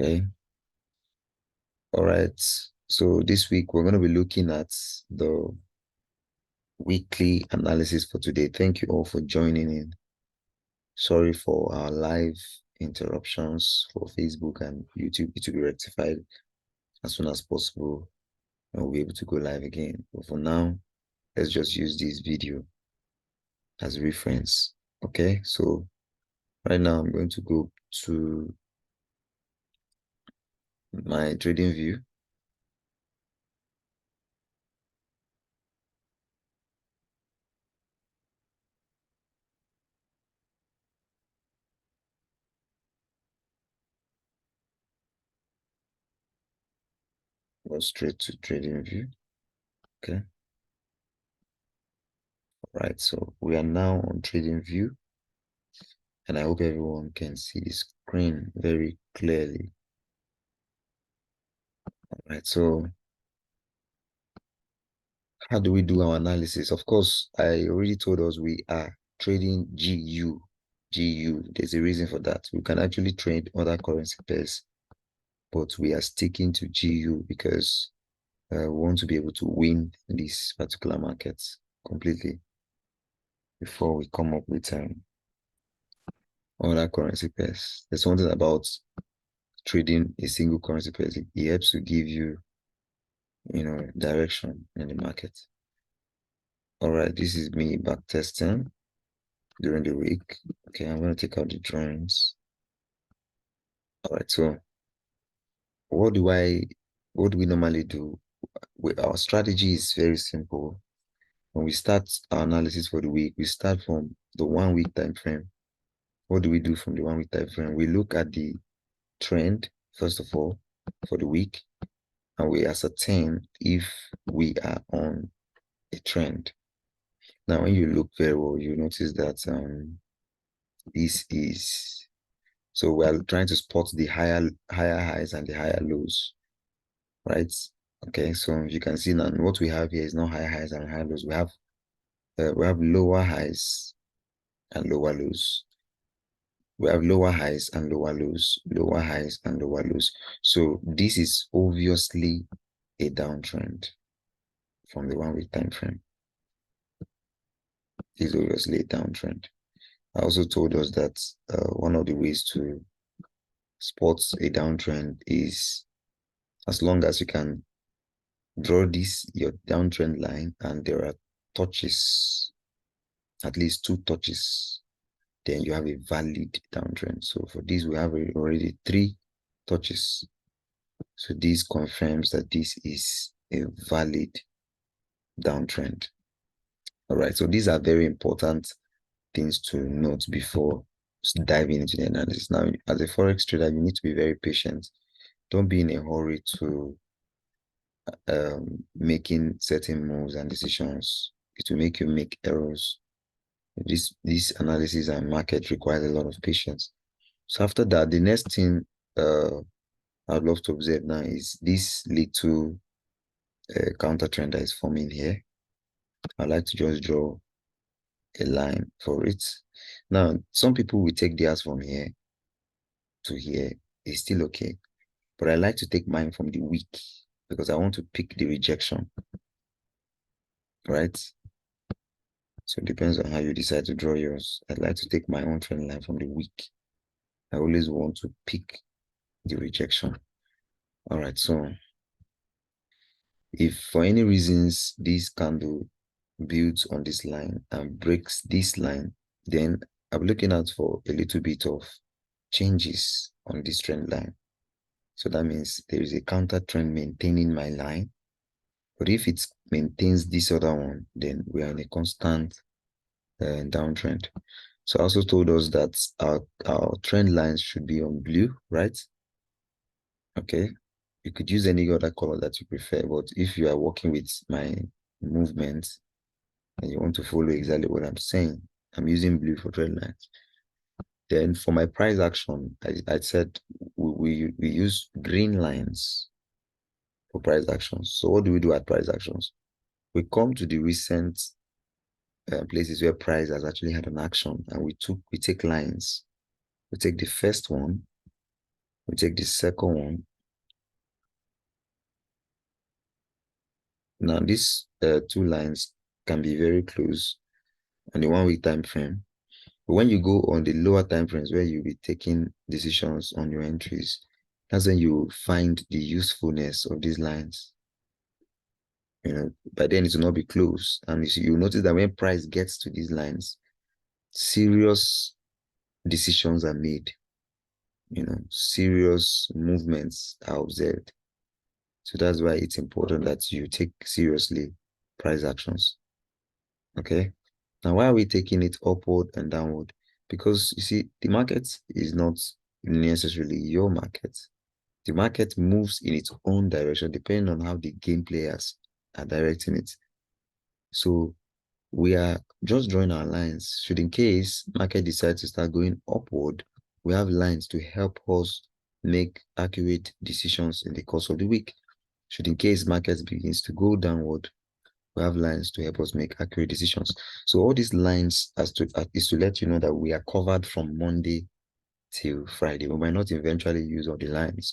Okay. All right. So this week we're going to be looking at the weekly analysis for today. Thank you all for joining in. Sorry for our live interruptions for Facebook and YouTube. It will be rectified as soon as possible and we'll be able to go live again. But for now, let's just use this video as reference. Okay. So right now I'm going to go to my trading view. Go straight to trading view. Okay. Right, so we are now on trading view, and I hope everyone can see the screen very clearly. All right, so how do we do our analysis? Of course, I already told us we are trading GU. GU, there's a reason for that. We can actually trade other currency pairs, but we are sticking to GU because we want to be able to win these particular markets completely before we come up with other currency pairs. There's something about trading a single currency pair. It helps to give you, direction in the market. All right, this is me back testing during the week. Okay, I'm going to take out the drawings. All right, so what do we normally do? Our strategy is very simple. When we start our analysis for the week, we start from the 1 week time frame. What do we do from the 1 week time frame? We look at the trend, first of all, for the week, and we ascertain if we are on a trend. Now, when you look very well, you notice that this is, so we're trying to spot the higher highs and the higher lows, right? Okay, so you can see now what we have here is not higher highs and higher lows. We have lower highs and lower lows. We have lower highs and lower lows, lower highs and lower lows. So this is obviously a downtrend from the 1 week time frame. This is obviously a downtrend. I also told us that one of the ways to spot a downtrend is as long as you can draw your downtrend line and there are touches, at least 2 touches, then you have a valid downtrend. So for this, we have already 3 touches. So this confirms that this is a valid downtrend. All right, so these are very important things to note before diving into the analysis. Now, as a Forex trader, you need to be very patient. Don't be in a hurry to making certain moves and decisions. It will make you make errors. This analysis and market requires a lot of patience. So after that, the next thing I'd love to observe now is this little counter trend that is forming here. I'd like to just draw a line for it. Now, some people will take theirs from here to here. It's still okay. But I like to take mine from the week because I want to pick the rejection, right? So it depends on how you decide to draw yours. I'd like to take my own trend line from the week. I always want to pick the rejection. All right, so if for any reasons this candle builds on this line and breaks this line, then I'm looking out for a little bit of changes on this trend line. So that means there is a counter trend maintaining my line. But if it maintains this other one, then we are in a constant downtrend. So I also told us that our trend lines should be on blue, right? Okay. You could use any other color that you prefer, but if you are working with my movements and you want to follow exactly what I'm saying, I'm using blue for trend lines. Then for my price action, I said we use green lines for price actions. So what do we do at price actions? We come to the recent places where price has actually had an action, and we take lines. We take the first one, We take the second one. Now, these two lines can be very close on the 1 week time frame. But when you go on the lower time frames where you'll be taking decisions on your entries, that's when you find the usefulness of these lines. By then it will not be close. And you notice that when price gets to these lines, serious decisions are made. Serious movements are observed. So that's why it's important that you take seriously price actions. Okay. Now, why are we taking it upward and downward? Because you see, the market is not necessarily your market. The market moves in its own direction depending on how the game players are directing it. So we are just drawing our lines. Should in case market decides to start going upward, we have lines to help us make accurate decisions in the course of the week. Should in case market begins to go downward, we have lines to help us make accurate decisions. So all these lines is to let you know that we are covered from Monday till Friday. We might not eventually use all the lines.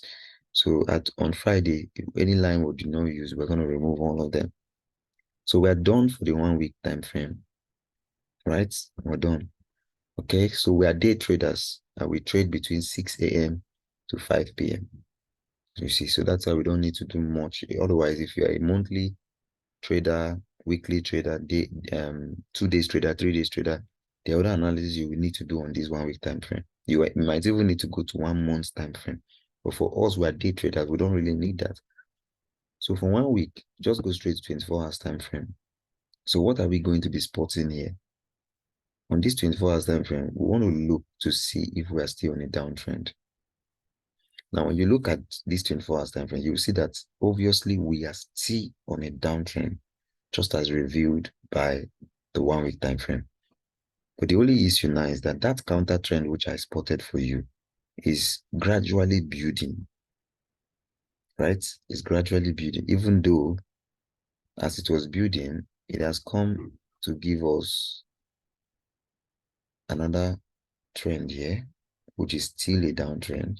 So on Friday, if any line we do not use, we're going to remove all of them. So we're done for the 1 week time frame, right? We're done. Okay, so we are day traders and we trade between 6 a.m. to 5 p.m. You see, so that's why we don't need to do much. Otherwise, if you're a monthly trader, weekly trader, 2 days trader, 3 days trader, the other analysis you will need to do on this 1 week time frame. You might even need to go to 1 month time frame. But for us, we are day traders, we don't really need that. So for 1 week, just go straight to 24 hours time frame. So what are we going to be spotting here? On this 24 hours time frame, we want to look to see if we are still on a downtrend. Now, when you look at this 24 hours time frame, you will see that obviously we are still on a downtrend, just as revealed by the 1 week time frame. But the only issue now is that counter trend which I spotted for you is gradually building, right? It's gradually building, even though as it was building, it has come to give us another trend here, which is still a downtrend.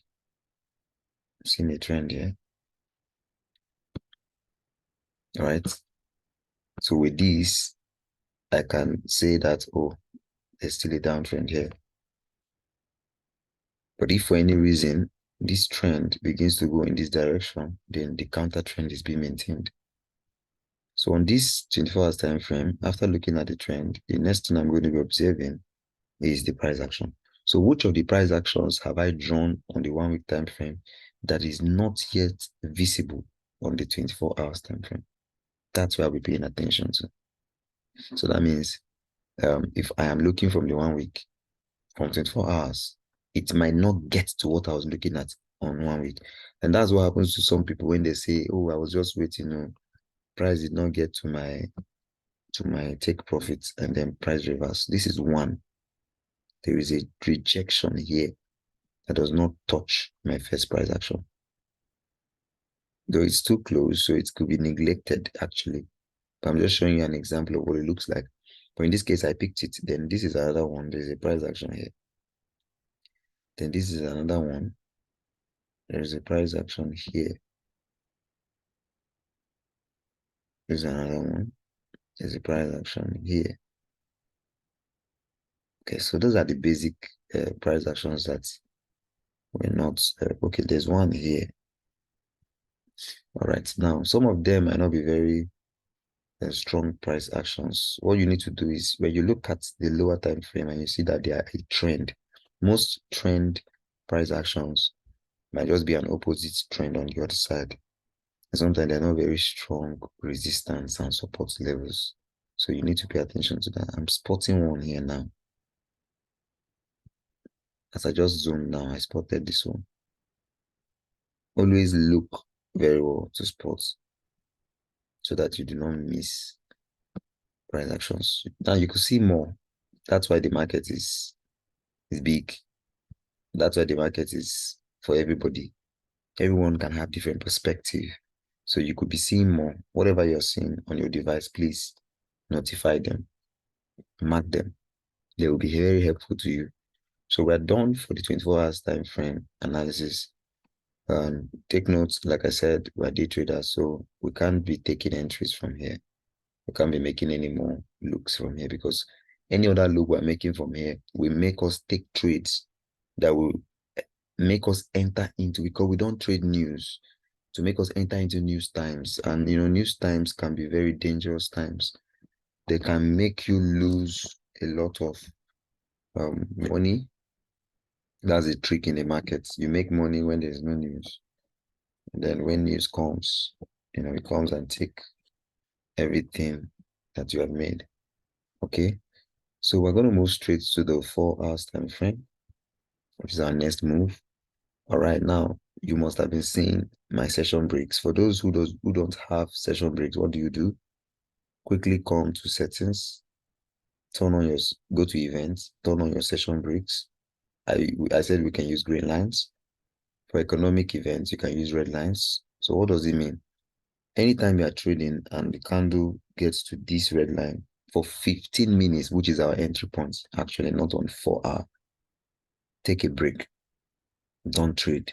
Seen a trend here. All right. So with this, I can say that, oh, there's still a downtrend here. But if for any reason this trend begins to go in this direction, then the counter trend is being maintained. So on this 24 hours time frame, after looking at the trend, the next thing I'm going to be observing is the price action. So which of the price actions have I drawn on the 1 week time frame that is not yet visible on the 24 hours time frame? That's where I'll be paying attention to. So that means if I am looking from the 1 week, from 24 hours, it might not get to what I was looking at on 1 week. And that's what happens to some people when they say, oh, I was just waiting, price did not get to my take profits, and then price reverse. This is one. There is a rejection here that does not touch my first price action. Though it's too close, so it could be neglected actually. But I'm just showing you an example of what it looks like. But in this case, I picked it. Then this is another one. There's a price action here. Then this is another one. There's a price action here. There's another one. There's a price action here. Okay, so those are the basic price actions that we're not. Okay, there's one here. All right, now some of them might not be very strong price actions. What you need to do is when you look at the lower time frame and you see that they are a trend, most trend price actions might just be an opposite trend on the other side. And sometimes they're not very strong resistance and support levels. So you need to pay attention to that. I'm spotting one here now. As I just zoomed now, I spotted this one. Always look very well to spot so that you do not miss price actions. Now you could see more. That's why the market is big. That's why the market is for everybody. Everyone can have different perspective. So you could be seeing more. Whatever you're seeing on your device, please notify them, mark them. They will be very helpful to you. So we're done for the 24 hours time frame analysis. Take notes, like I said, we're day traders, so we can't be taking entries from here. We can't be making any more looks from here because any other look we're making from here will make us take trades that will make us enter into, because we don't trade news, to make us enter into news times. And news times can be very dangerous times. They can make you lose a lot of money. That's a trick in the market. You make money when there's no news. And then when news comes, it comes and take everything that you have made. Okay. So we're going to move straight to the 4 hours time frame, which is our next move. All right, now you must have been seeing my session breaks. For those who don't have session breaks, what do? Quickly come to settings, turn on your go to events, turn on your session breaks. I said we can use green lines. For economic events, you can use red lines. So what does it mean? Anytime you are trading and the candle gets to this red line for 15 minutes, which is our entry point, actually not on 4 hour, take a break. Don't trade.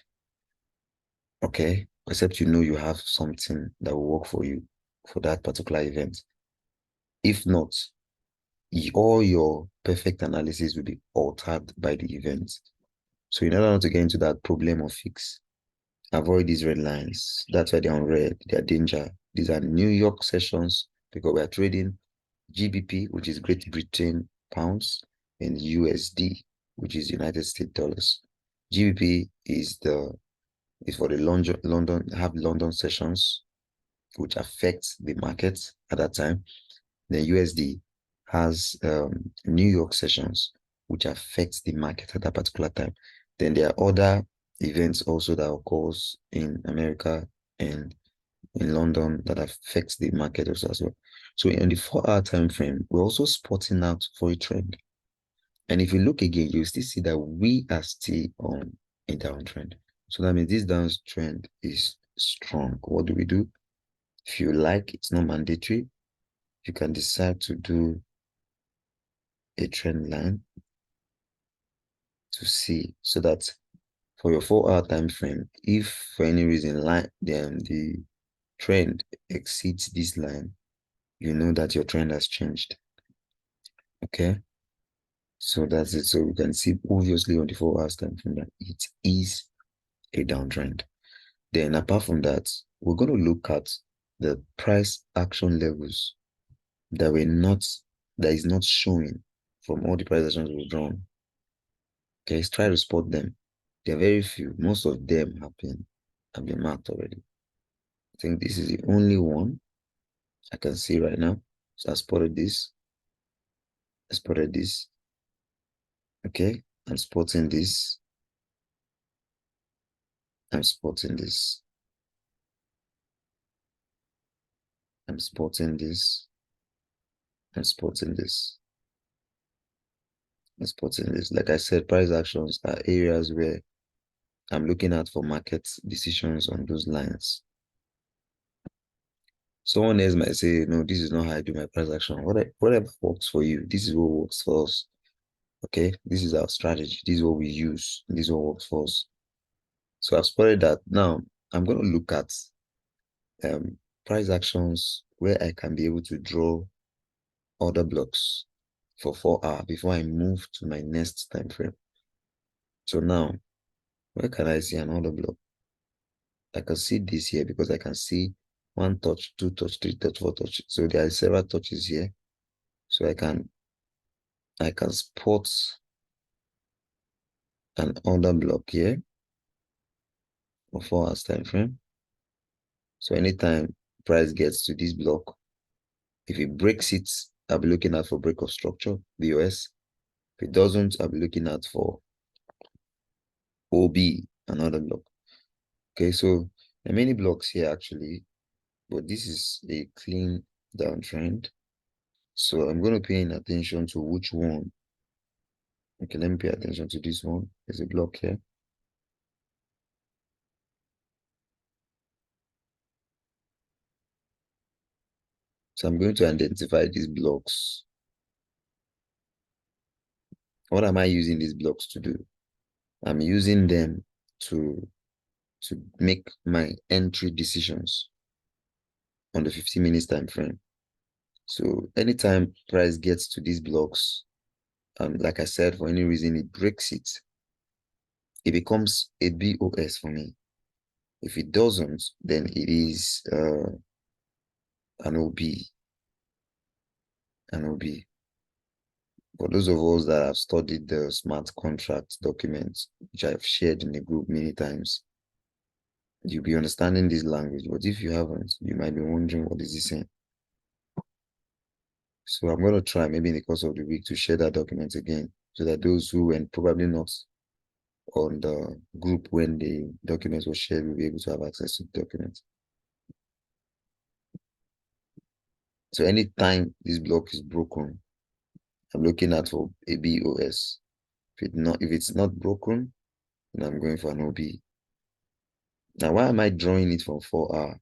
Okay? Except you have something that will work for you for that particular event. If not, all your perfect analysis will be altered by the event. So in order not to get into that problem of fix, avoid these red lines. That's why they're on red. They're danger. These are New York sessions because we are trading GBP, which is Great Britain pounds, and USD, which is United States dollars. GBP is for the London sessions, which affects the market at that time. Then USD has New York sessions, which affects the market at that particular time. Then there are other events also that occurs in America and in London that affects the market also as well. So in the 4 hour time frame, we're also spotting out for a trend. And if you look again, you still see that we are still on a downtrend. So that means this downtrend is strong. What do? If you like, it's not mandatory. You can decide to do a trend line to see, so that for your 4 hour time frame, if for any reason the trend exceeds this line, you know that your trend has changed. Okay, so that's it. So you can see obviously on the 4 hours time frame that it is a downtrend. Then apart from that, we're going to look at the price action levels that is not showing from all the price actions we've drawn. Okay, let's try to spot them. There are very few. Most of them have been marked already. I think this is the only one I can see right now. So I spotted this. I spotted this. Okay, I'm spotting this. I'm spotting this. I'm spotting this. I'm spotting this. I'm spotting this. Like I said, price actions are areas where I'm looking at for market decisions on those lines. Someone else might say, no, this is not how I do my price action. Whatever works for you, this is what works for us. Okay, this is our strategy. This is what we use. This is what works for us. So I've spotted that. Now I'm going to look at price actions where I can be able to draw order blocks for 4 hours before I move to my next time frame. So now, where can I see an order block? I can see this here because I can see 1 touch, 2 touch, 3 touch, 4 touch. So there are several touches here. So I can spot an order block here for 4 hours time frame. So anytime price gets to this block, if it breaks it, I'll be looking out for break of structure, BOS. If it doesn't, I'll be looking out for OB, another block. Okay, so there are many blocks here actually, but this is a clean downtrend. So I'm going to pay attention to which one. Okay, let me pay attention to this one. There's a block here. So I'm going to identify these blocks. What am I using these blocks to do? I'm using them to to make my entry decisions on the 50 minutes time frame. So anytime price gets to these blocks, like I said, for any reason it breaks it, it becomes a BOS for me. If it doesn't, then it is an OB, an OB. For those of us that have studied the smart contract documents, which I've shared in the group many times, you'll be understanding this language. But if you haven't, you might be wondering what is he saying. So I'm going to try maybe in the course of the week to share that document again so that those who were probably not on the group when the documents were shared will be able to have access to the documents. So anytime this block is broken, I'm looking at for a BOS. If it's not broken, then I'm going for an OB. Now, why am I drawing it from 4 hour?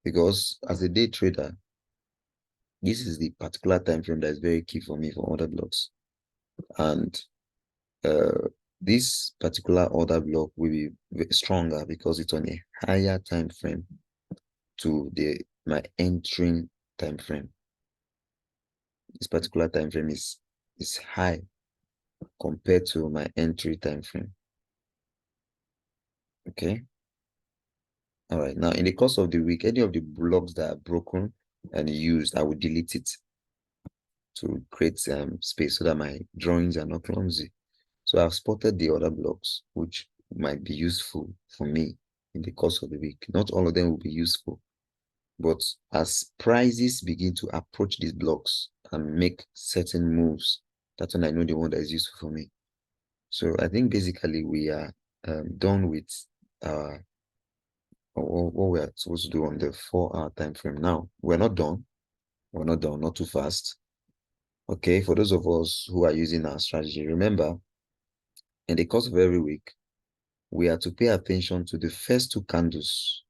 Because as a day trader, this is the particular time frame that is very key for me for order blocks. And this particular order block will be stronger because it's on a higher time frame to my entering time frame. This particular time frame is high compared to my entry time frame. Okay. All right. Now, in the course of the week, any of the blocks that are broken and used, I will delete it to create space so that my drawings are not clumsy. So I've spotted the other blocks, which might be useful for me in the course of the week. Not all of them will be useful, but as prices begin to approach these blocks and make certain moves, that's when I know the one that is useful for me. So I think basically we are done with what we are supposed to do on the 4 hour time frame. Now, we're not done. We're not done, not too fast. Okay, for those of us who are using our strategy, remember, in the course of every week, we are to pay attention to the first two candles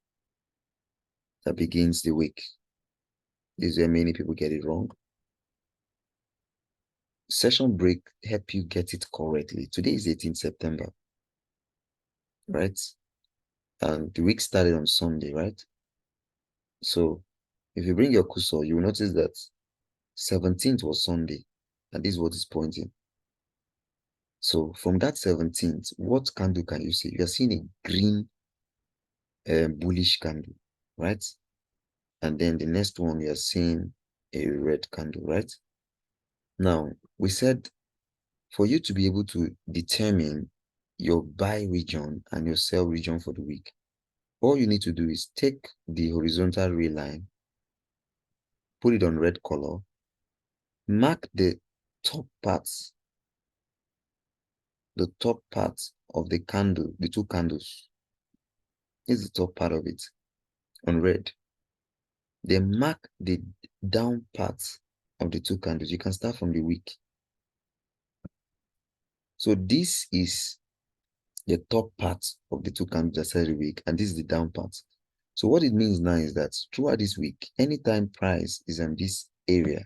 that begins the week. This is where many people get it wrong. Session break help you get it correctly. Today is 18th September, right? And the week started on Sunday, right? So if you bring your cursor, you will notice that 17th was Sunday, and this is what is pointing. So from that 17th, what candle can you see? You are seeing a green bullish candle, right? And then the next one, you are seeing a red candle, right? Now, we said for you to be able to determine your buy region and your sell region for the week, all you need to do is take the horizontal ray line, put it on red color, mark the top parts of the candle, the two candles. This is the top part of it on red. Then mark the down parts of the two candles. You can start from the wick. So this is the top part of the two candles that started the week, and this is the down part. So what it means now is that throughout this week, anytime price is in this area,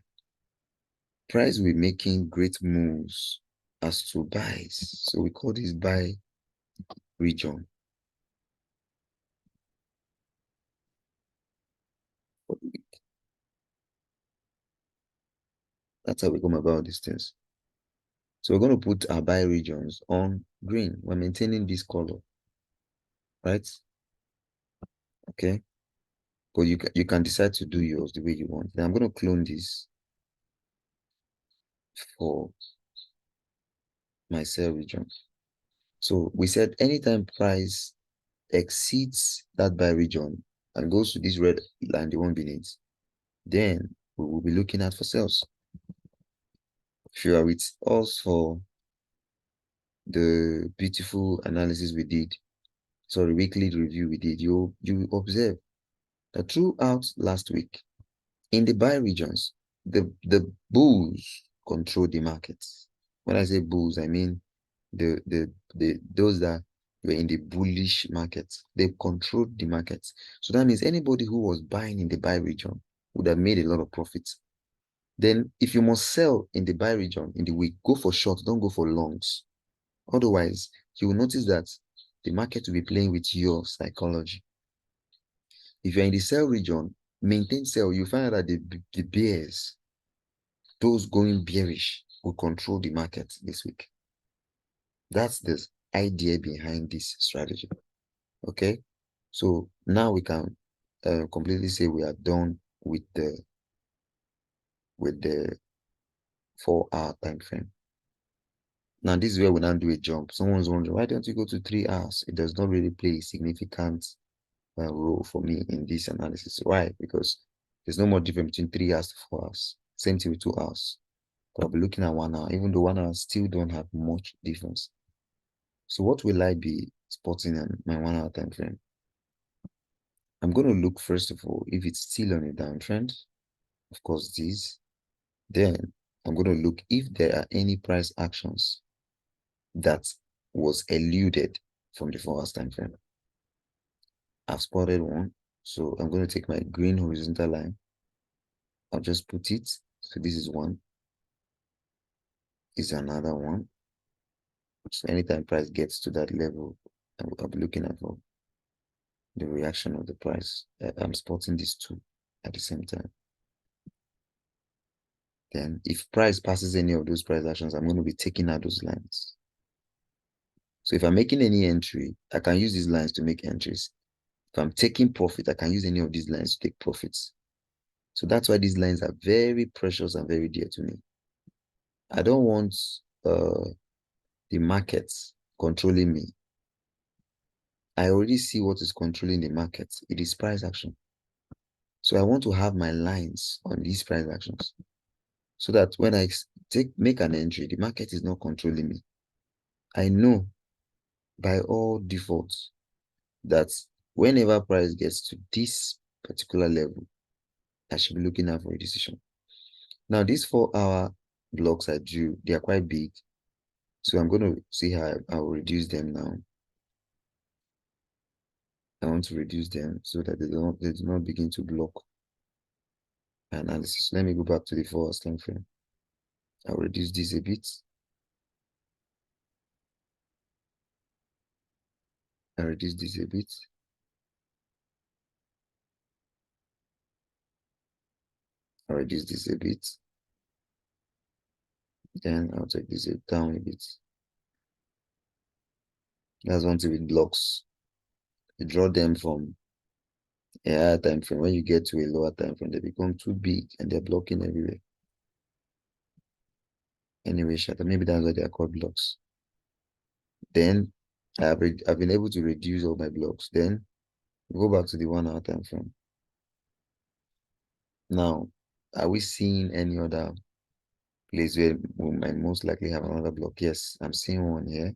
price will be making great moves as to buys. So we call this buy region. That's how we come about these things. So we're going to put our buy regions on green. We're maintaining this color, right? Okay. But you can decide to do yours the way you want. Then I'm going to clone this for my sell region. So we said anytime price exceeds that buy region and goes to this red line, the one beneath, then we will be looking at for sales. If you are with us for the beautiful analysis we did, sorry, weekly review we did, you observe that throughout last week, in the buy regions, the bulls control the markets. When I say bulls, I mean those that were in the bullish markets. They controlled the markets. So that means anybody who was buying in the buy region would have made a lot of profits. Then if you must sell in the buy region in the week, go for short, don't go for longs. Otherwise, you will notice that the market will be playing with your psychology. If you're in the sell region, maintain sell. You find out that the bears, those going bearish, will control the market this week. That's the idea behind this strategy. Okay, so now we can completely say we are done with the 4-hour time frame. Now this is where we now do a jump. Someone's wondering, why don't you go to 3 hours? It does not really play a significant role for me in this analysis. Why? Because there's no more difference between 3 hours to 4 hours. Same thing with 2 hours. But I'll be looking at 1 hour, even though 1 hour still don't have much difference. So what will I be spotting in my 1 hour time frame? I'm going to look, first of all, if it's still on a downtrend. Of course, this. Then I'm going to look if there are any price actions that was eluded from the 4 hours time frame. I've spotted one. So I'm going to take my green horizontal line. I'll just put it. So this is one. This is another one. So anytime price gets to that level, I'll be looking at for the reaction of the price. I'm spotting these two at the same time. Then if price passes any of those price actions, I'm going to be taking out those lines. So if I'm making any entry, I can use these lines to make entries. If I'm taking profit, I can use any of these lines to take profits. So that's why these lines are very precious and very dear to me. I don't want the markets controlling me. I already see what is controlling the market. It is price action. So I want to have my lines on these price actions so that when I make an entry, the market is not controlling me. I know by all defaults that whenever price gets to this particular level, I should be looking out for a decision. Now, these 4-hour blocks I drew, they are quite big. So I'm going to see how I will reduce them now. I want to reduce them so that they do not begin to block my analysis. Let me go back to the 4 hour time frame. I'll reduce this a bit. I'll reduce this a bit. I'll reduce this a bit. Then I'll take this down a bit. That's one thing with blocks. You draw them from a higher time frame. When you get to a lower time frame, they become too big and they're blocking everywhere. Anyway, maybe that's why they are called blocks. Then I've been able to reduce all my blocks. Then go back to the 1 hour time frame. Now, are we seeing any other place where we might most likely have another block? Yes, I'm seeing one here.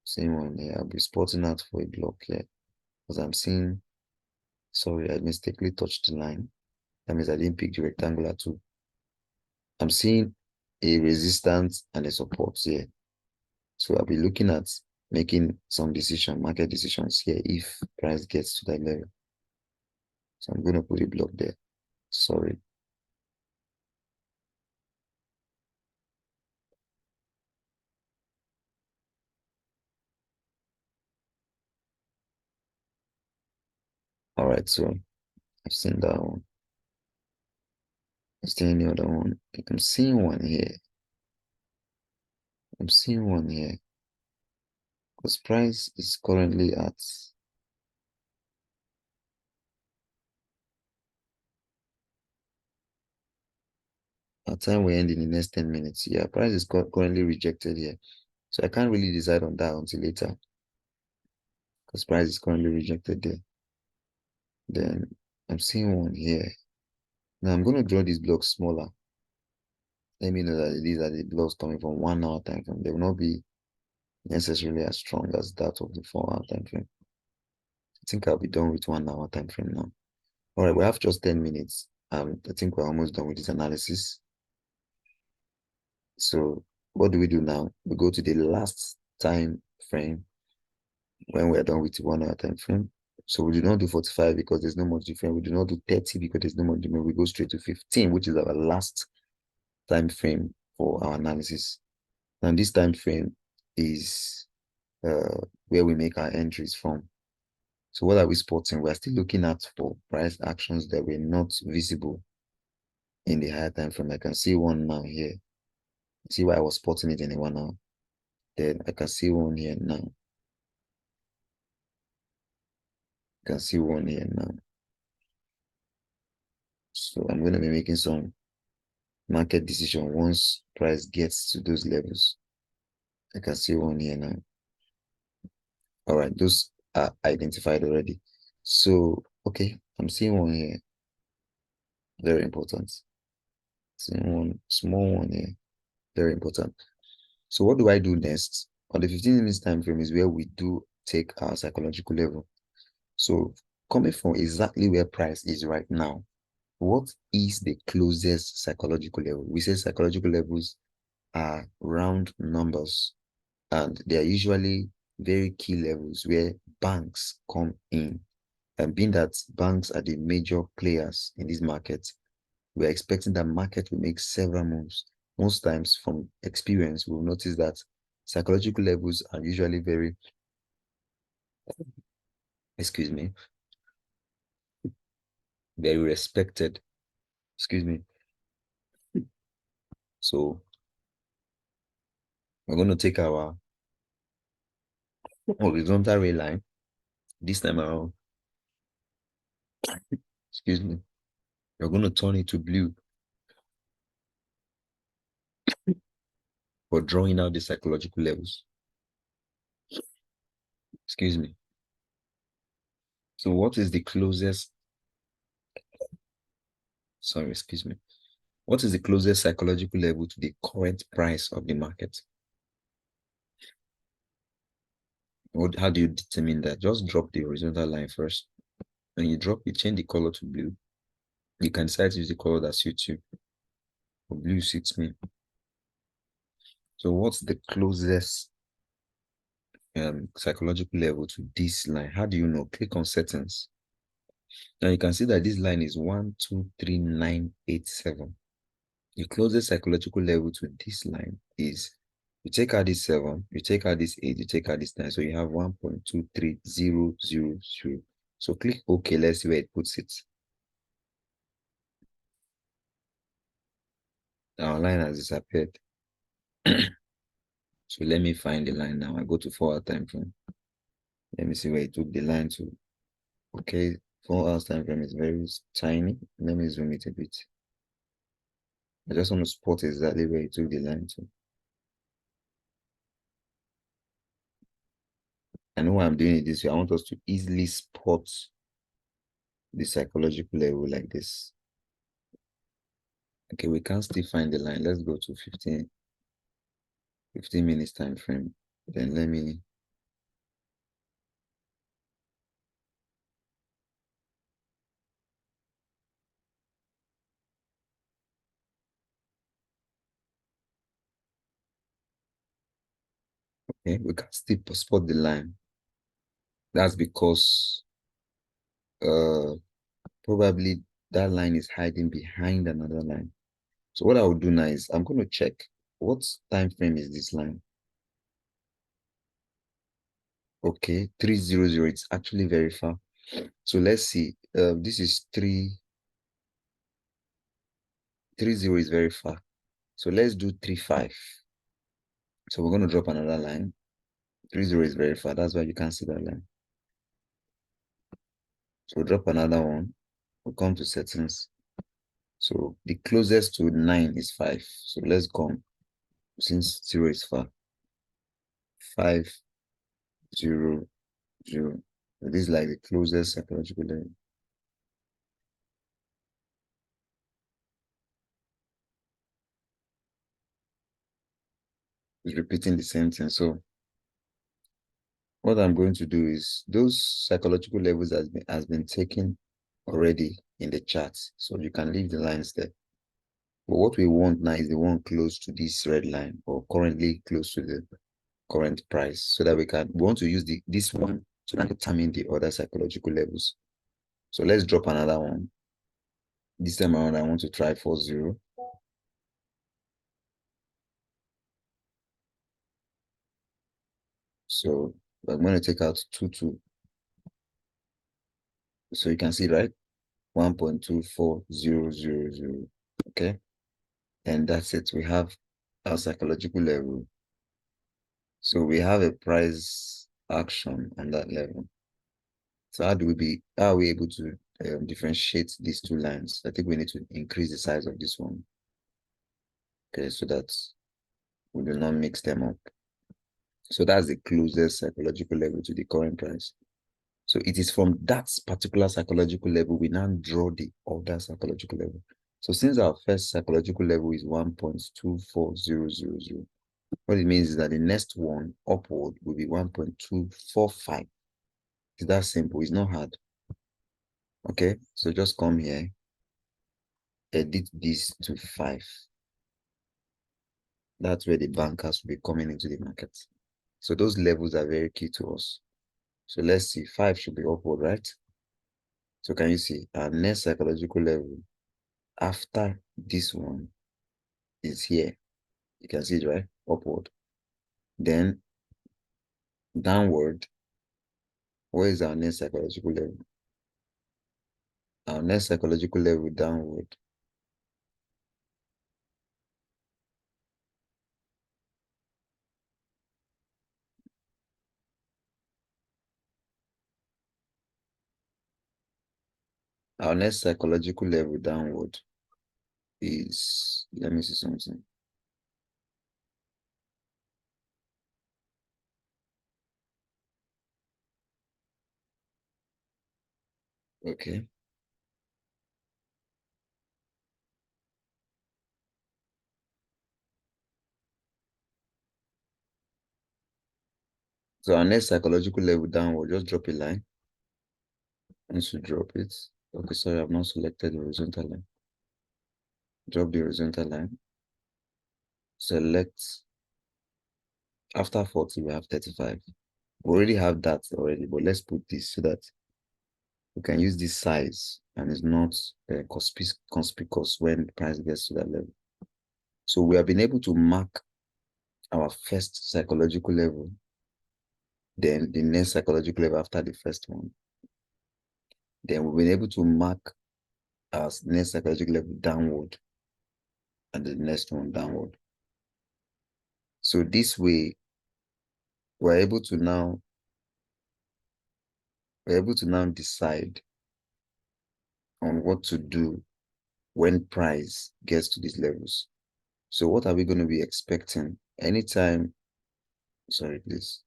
Seeing one here. I'll be spotting out for a block here because I'm seeing. Sorry, I mistakenly touched the line. That means I didn't pick the rectangular tool. I'm seeing a resistance and a support here. So I'll be looking at making some market decisions here if price gets to that level. So I'm going to put a block there. Sorry. All right, so I've seen that one. Is there any other one? I'm seeing one here. I'm seeing one here. Because price is currently at our time we end in the next 10 minutes. Yeah, price is currently rejected here. So I can't really decide on that until later. Because price is currently rejected there. Then I'm seeing one here. Now I'm going to draw these blocks smaller. Let me know that these are the blocks coming from 1 hour time frame. They will not be necessarily as strong as that of the 4 hour time frame. I think I'll be done with 1 hour time frame now. All right, we have just 10 minutes. I think we're almost done with this analysis. So what do we do now? We go to the last time frame when we're done with the 1 hour time frame. So we do not do 45 because there's no much difference. We do not do 30 because there's no much difference. We go straight to 15, which is our last time frame for our analysis. And this time frame is where we make our entries from. So what are we spotting? We're still looking at for price actions that were not visible in the higher time frame. I can see one now here. See why I was spotting it in the 1 hour. Then I can see one here now. I can see one here now. So I'm going to be making some market decision once price gets to those levels. I can see one here now. All right, those are identified already. So, okay, I'm seeing one here. Very important. Seeing one small one here. Very important. So what do I do next? On the 15 minutes time frame is where we do take our psychological level. So coming from exactly where price is right now, what is the closest psychological level? We say psychological levels are round numbers, and they are usually very key levels where banks come in. And being that banks are the major players in this market, we're expecting that market will make several moves. Most times from experience, we'll notice that psychological levels are usually very, excuse me, very respected. Excuse me. So we're going to take our horizontal ray line this time around. Excuse me. We're going to turn it to blue for drawing out the psychological levels. Excuse me. So what is the closest, sorry, excuse me. What is the closest psychological level to the current price of the market? How do you determine that? Just drop the horizontal line first. When you drop it, change the color to blue. You can decide to use the color that suits you. For blue suits me. So what's the closest psychological level to this line? How do you know? Click on settings. Now you can see that this line is 123,987. The closest psychological level to this line is you take out this 7, you take out this 8, you take out this 9. So you have 1.23000. So click OK. Let's see where it puts it. Our line has disappeared. So let me find the line now. I go to 4 hour time frame. Let me see where it took the line to. Okay, 4 hours time frame is very tiny. Let me zoom it a bit. I just want to spot exactly where it took the line to. I know why I'm doing it this way. I want us to easily spot the psychological level like this. Okay, we can't still find the line. Let's go to 15 minutes time frame. Then let me. Okay, we can still spot the line. That's because probably that line is hiding behind another line. So what I will do now is I'm going to check what time frame is this line. Okay, 300. It's actually very far. So let's see. This is 330 is very far. So let's do 35. So we're going to drop another line. 30 is very far. That's why you can't see that line. So we'll drop another one. We'll come to settings. So the closest to 9 is 5. So let's come. Since 0 is far. 5, 0, 0. This is like the closest psychological level. It's repeating the same thing. So what I'm going to do is those psychological levels has been taken already in the charts. So you can leave the lines there. But what we want now is the one close to this red line or currently close to the current price so that we want to use this one to determine the other psychological levels. So let's drop another one. This time around, I want to try 40. So I'm going to take out 2, 2. So you can see, right? 1.24000. Okay. And that's it. We have our psychological level. So we have a price action on that level. So how are we able to differentiate these two lines? I think we need to increase the size of this one. Okay, so that we do not mix them up. So that's the closest psychological level to the current price. So it is from that particular psychological level we now draw the other psychological level. So since our first psychological level is 1.24000, what it means is that the next one upward will be 1.245. It's that simple. It's not hard. Okay, so just come here, edit this to 5. That's where the bankers will be coming into the market. So those levels are very key to us. So let's see, 5 should be upward, right? So can you see our next psychological level after this one is here? You can see it, right? Upward. Then downward. Where is our next psychological level? Our next psychological level downward. Our next psychological level downward is, let me see something. Okay. So our next psychological level downward, just drop a line. And to drop it. Okay, sorry, I've not selected the horizontal line. Drop the horizontal line. Select, after 40, we have 35. We already have that already, but let's put this so that we can use this size and it's not conspicuous when the price gets to that level. So we have been able to mark our first psychological level, then the next psychological level after the first one. Then we've been able to mark our next psychological level downward and the next one downward. So this way, we're able to now decide on what to do when price gets to these levels. So what are we going to be expecting anytime? Sorry, please.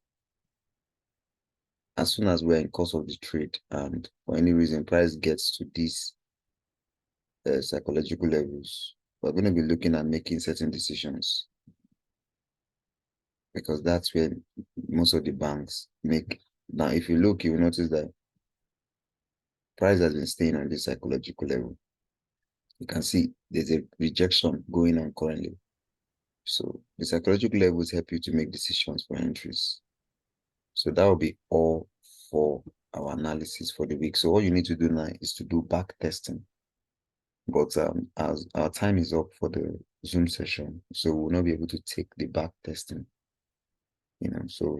As soon as we're in course of the trade and for any reason price gets to these psychological levels, we're going to be looking at making certain decisions because that's where most of the banks make. Now, if you look, you will notice that price has been staying on this psychological level. You can see there's a rejection going on currently. So the psychological levels help you to make decisions for entries. So that will be all for our analysis for the week. So all you need to do now is to do back testing. But as our time is up for the Zoom session, so we'll not be able to take the back testing. So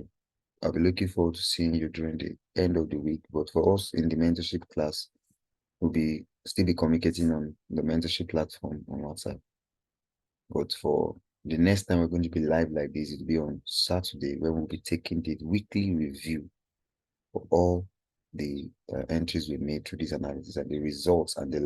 I'll be looking forward to seeing you during the end of the week. But for us in the mentorship class, we'll still be communicating on the mentorship platform on WhatsApp. But for the next time we're going to be live like this, it'll be on Saturday where we'll be taking the weekly review for all the entries we made through this analysis and the results and the